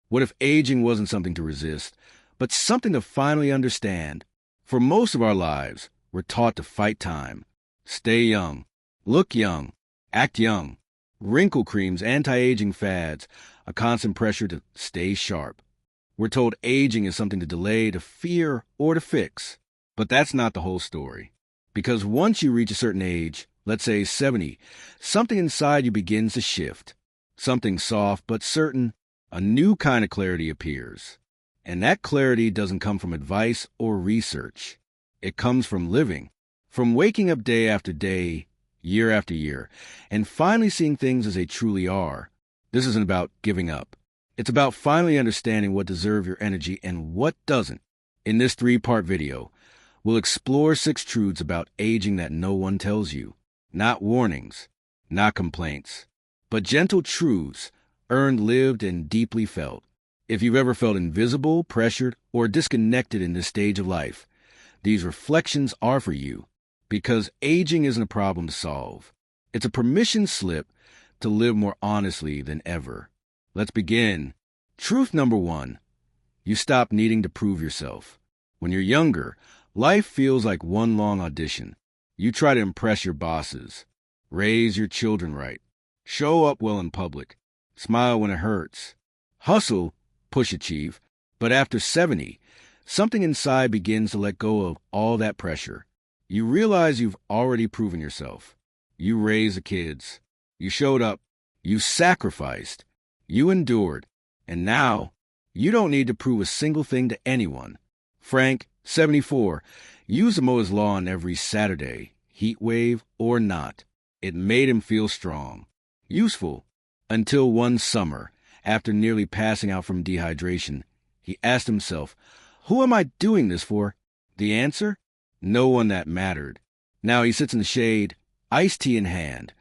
What if aging wasn't something to resist, but something to finally understand? For most of our lives, we're taught to fight time. Stay young, look young, act young. Wrinkle creams, anti-aging fads, a constant pressure to stay sharp. We're told aging is something to delay, to fear, or to fix. But that's not the whole story. Because once you reach a certain age, let's say 70, something inside you begins to shift. Something soft but certain, a new kind of clarity appears. And that clarity doesn't come from advice or research. It comes from living, from waking up day after day, year after year, and finally seeing things as they truly are. This isn't about giving up. It's about finally understanding what deserves your energy and what doesn't. In this 3-part video, we'll explore 6 truths about aging that no one tells you. Not warnings, not complaints, but gentle truths, earned, lived, and deeply felt. If you've ever felt invisible, pressured, or disconnected in this stage of life, these reflections are for you. Because aging isn't a problem to solve. It's a permission slip to live more honestly than ever. Let's begin. Truth number 1. You stop needing to prove yourself. When you're younger, life feels like one long audition. You try to impress your bosses, raise your children right, show up well in public, smile when it hurts, hustle, push achieve. But after 70, something inside begins to let go of all that pressure. You realize you've already proven yourself. You raised the kids. You showed up. You sacrificed. You endured. And now, you don't need to prove a single thing to anyone. Frank, 74, used to mow his lawn every Saturday, heat wave or not. It made him feel strong, useful, until one summer, after nearly passing out from dehydration, he asked himself, "Who am I doing this for?" The answer? No one that mattered. Now he sits in the shade, iced tea in hand,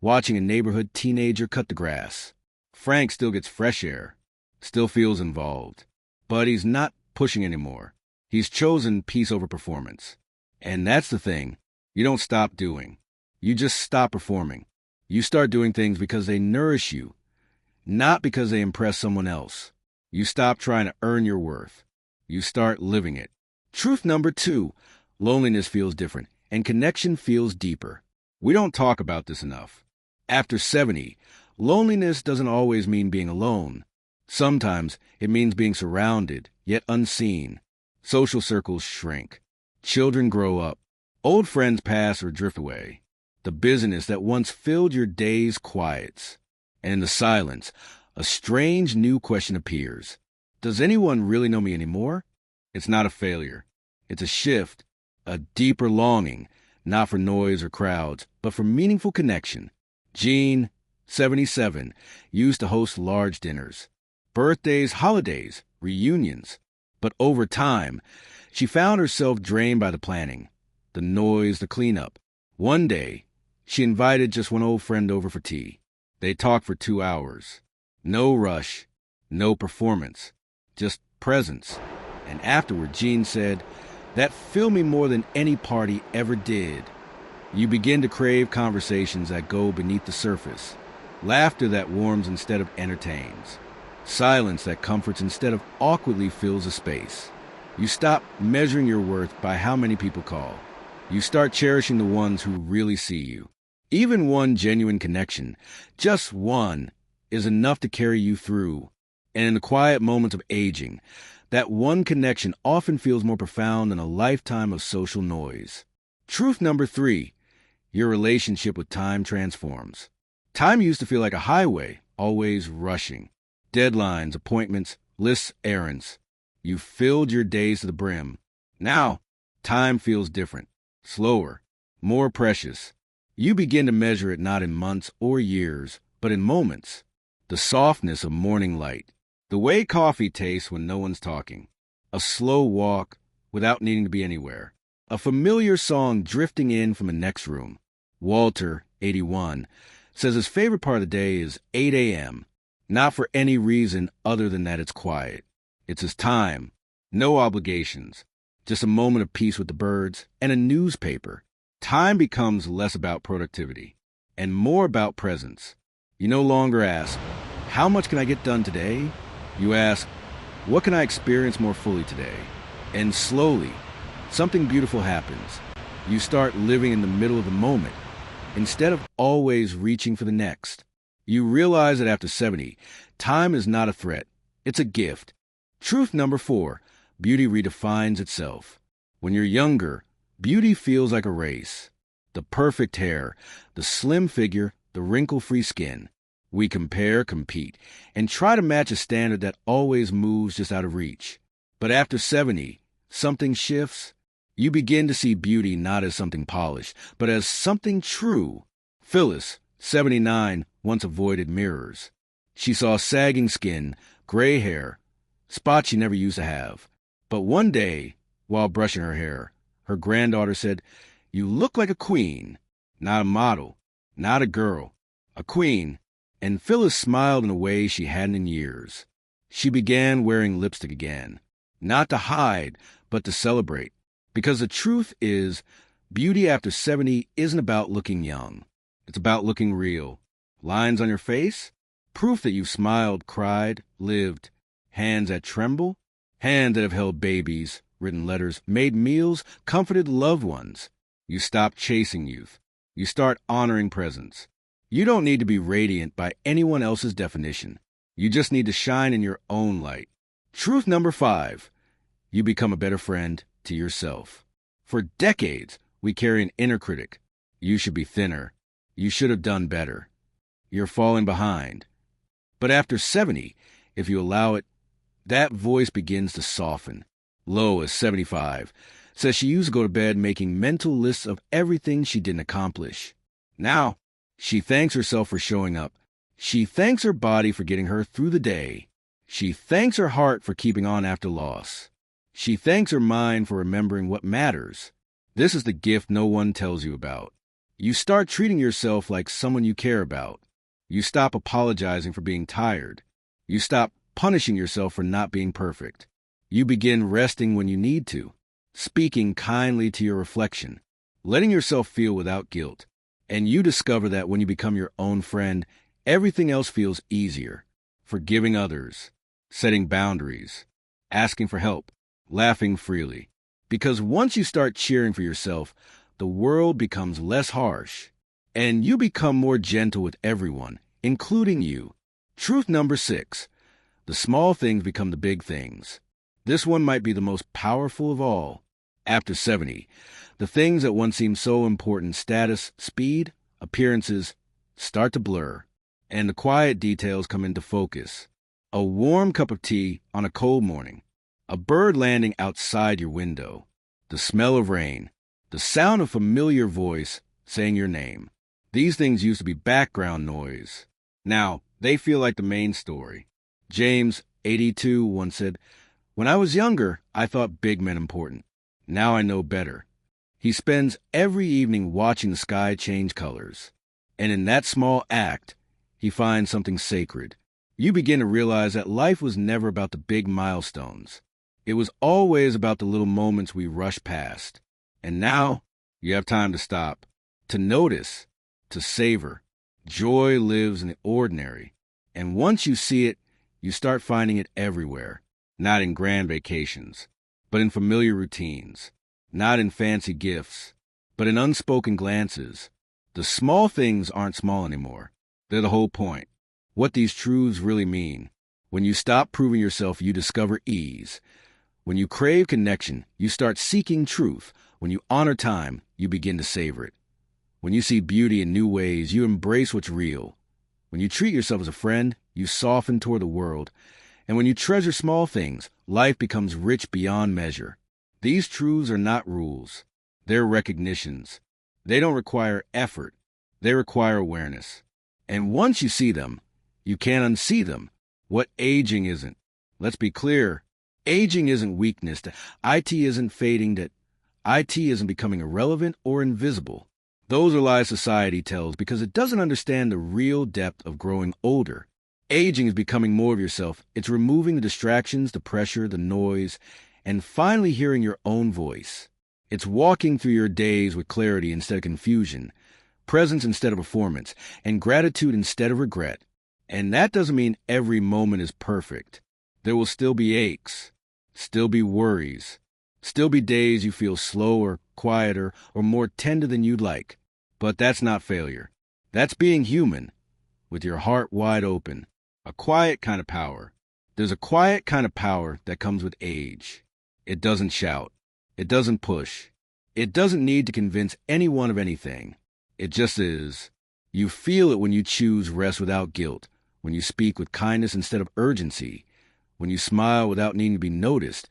watching a neighborhood teenager cut the grass. Frank still gets fresh air, still feels involved, but he's not pushing anymore. He's chosen peace over performance. And that's the thing. You don't stop doing. You just stop performing. You start doing things because they nourish you, not because they impress someone else. You stop trying to earn your worth. You start living it. Truth number 2. Loneliness feels different, and connection feels deeper. We don't talk about this enough. After 70, loneliness doesn't always mean being alone. Sometimes it means being surrounded, yet unseen. Social circles shrink. Children grow up. Old friends pass or drift away. The busyness that once filled your days quiets. And in the silence, a strange new question appears. Does anyone really know me anymore? It's not a failure. It's a shift. A deeper longing, not for noise or crowds, but for meaningful connection. Jean, 77, used to host large dinners. Birthdays, holidays, reunions. But over time, she found herself drained by the planning, the noise, the cleanup. One day, she invited just one old friend over for tea. They talked for 2 hours. No rush, no performance, just presence. And afterward, Jean said, "That filled me more than any party ever did." You begin to crave conversations that go beneath the surface, laughter that warms instead of entertains, silence that comforts instead of awkwardly fills a space. You stop measuring your worth by how many people call. You start cherishing the ones who really see you. Even one genuine connection, just one, is enough to carry you through. And in the quiet moments of aging, that one connection often feels more profound than a lifetime of social noise. Truth number 3. Your relationship with time transforms. Time used to feel like a highway, always rushing. Deadlines, appointments, lists, errands. You filled your days to the brim. Now, time feels different, slower, more precious. You begin to measure it not in months or years, but in moments. The softness of morning light. The way coffee tastes when no one's talking. A slow walk without needing to be anywhere. A familiar song drifting in from the next room. Walter, 81, says his favorite part of the day is 8 a.m., not for any reason other than that it's quiet. It's his time, no obligations, just a moment of peace with the birds and a newspaper. Time becomes less about productivity and more about presence. You no longer ask, "How much can I get done today?" You ask, what can I experience more fully today? And slowly, something beautiful happens. You start living in the middle of the moment, instead of always reaching for the next. You realize that after 70, time is not a threat, it's a gift. Truth number 4, beauty redefines itself. When you're younger, beauty feels like a race. The perfect hair, the slim figure, the wrinkle-free skin. We compare, compete, and try to match a standard that always moves just out of reach. But after 70, something shifts. You begin to see beauty not as something polished, but as something true. Phyllis, 79, once avoided mirrors. She saw sagging skin, gray hair, spots she never used to have. But one day, while brushing her hair, her granddaughter said, "You look like a queen." Not a model, not a girl, a queen. And Phyllis smiled in a way she hadn't in years. She began wearing lipstick again, not to hide, but to celebrate. Because the truth is, beauty after 70 isn't about looking young. It's about looking real. Lines on your face? Proof that you've smiled, cried, lived. Hands that tremble? Hands that have held babies, written letters, made meals, comforted loved ones. You stop chasing youth. You start honoring presence. You don't need to be radiant by anyone else's definition. You just need to shine in your own light. Truth number 5. You become a better friend to yourself. For decades, we carry an inner critic. You should be thinner. You should have done better. You're falling behind. But after 70, if you allow it, that voice begins to soften. Lois, 75, says she used to go to bed making mental lists of everything she didn't accomplish. Now, she thanks herself for showing up. She thanks her body for getting her through the day. She thanks her heart for keeping on after loss. She thanks her mind for remembering what matters. This is the gift no one tells you about. You start treating yourself like someone you care about. You stop apologizing for being tired. You stop punishing yourself for not being perfect. You begin resting when you need to, speaking kindly to your reflection, letting yourself feel without guilt. And you discover that when you become your own friend, everything else feels easier. Forgiving others, setting boundaries, asking for help, laughing freely. Because once you start cheering for yourself, the world becomes less harsh, and you become more gentle with everyone, including you. Truth number 6. The small things become the big things. This one might be the most powerful of all. After 70, the things that once seemed so important, status, speed, appearances, start to blur, and the quiet details come into focus. A warm cup of tea on a cold morning, a bird landing outside your window, the smell of rain, the sound of familiar voice saying your name. These things used to be background noise. Now, they feel like the main story. James, 82, once said, "When I was younger, I thought big meant important. Now I know better." He spends every evening watching the sky change colors. And in that small act, he finds something sacred. You begin to realize that life was never about the big milestones. It was always about the little moments we rush past. And now, you have time to stop, to notice, to savor. Joy lives in the ordinary. And once you see it, you start finding it everywhere. Not in grand vacations, but in familiar routines. Not in fancy gifts, but in unspoken glances. The small things aren't small anymore. They're the whole point. What these truths really mean. When you stop proving yourself, you discover ease. When you crave connection, you start seeking truth. When you honor time, you begin to savor it. When you see beauty in new ways, you embrace what's real. When you treat yourself as a friend, you soften toward the world. And when you treasure small things, life becomes rich beyond measure. These truths are not rules. They're recognitions. They don't require effort. They require awareness. And once you see them, you can't unsee them. What aging isn't. Let's be clear. Aging isn't weakness. IT isn't fading. That IT isn't becoming irrelevant or invisible. Those are lies society tells because it doesn't understand the real depth of growing older. Aging is becoming more of yourself. It's removing the distractions, the pressure, the noise, and finally hearing your own voice. It's walking through your days with clarity instead of confusion, presence instead of performance, and gratitude instead of regret. And that doesn't mean every moment is perfect. There will still be aches, still be worries, still be days you feel slower, quieter, or more tender than you'd like. But that's not failure. That's being human, with your heart wide open. A quiet kind of power. There's a quiet kind of power that comes with age. It doesn't shout. It doesn't push. It doesn't need to convince anyone of anything. It just is. You feel it when you choose rest without guilt, when you speak with kindness instead of urgency, when you smile without needing to be noticed,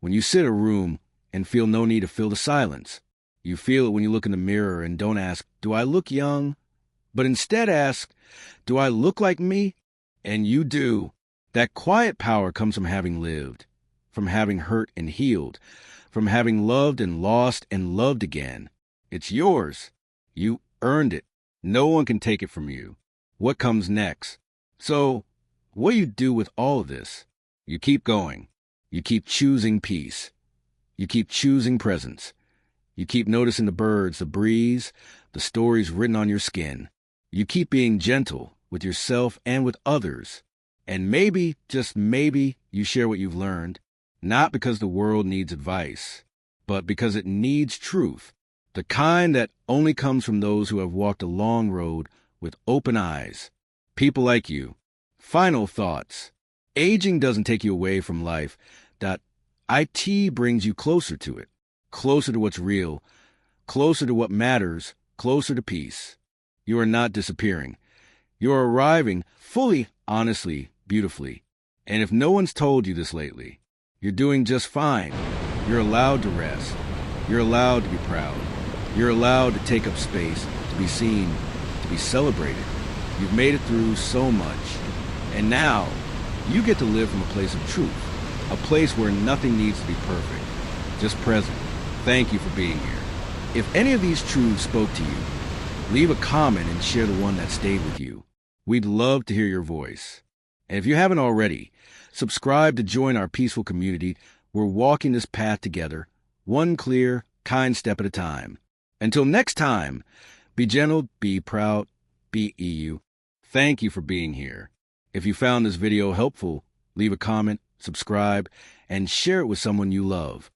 when you sit in a room and feel no need to fill the silence. You feel it when you look in the mirror and don't ask, "Do I look young?" but instead ask, "Do I look like me?" And you do. That quiet power comes from having lived, from having hurt and healed, from having loved and lost and loved again. It's yours. You earned it. No one can take it from you. What comes next? So, what do you do with all of this? You keep going. You keep choosing peace. You keep choosing presence. You keep noticing the birds, the breeze, the stories written on your skin. You keep being gentle with yourself and with others. And maybe, just maybe, you share what you've learned, not because the world needs advice, but because it needs truth, the kind that only comes from those who have walked a long road with open eyes. People like you. Final thoughts. Aging doesn't take you away from life. IT brings you closer to it, closer to what's real, closer to what matters, closer to peace. You are not disappearing. You are arriving fully, honestly, beautifully. And if no one's told you this lately, you're doing just fine. You're allowed to rest. You're allowed to be proud. You're allowed to take up space, to be seen, to be celebrated. You've made it through so much. And now, you get to live from a place of truth, a place where nothing needs to be perfect, just present. Thank you for being here. If any of these truths spoke to you, leave a comment and share the one that stayed with you. We'd love to hear your voice. And if you haven't already, subscribe to join our peaceful community. We're walking this path together, one clear, kind step at a time. Until next time, be gentle, be proud, be you. Thank you for being here. If you found this video helpful, leave a comment, subscribe, and share it with someone you love.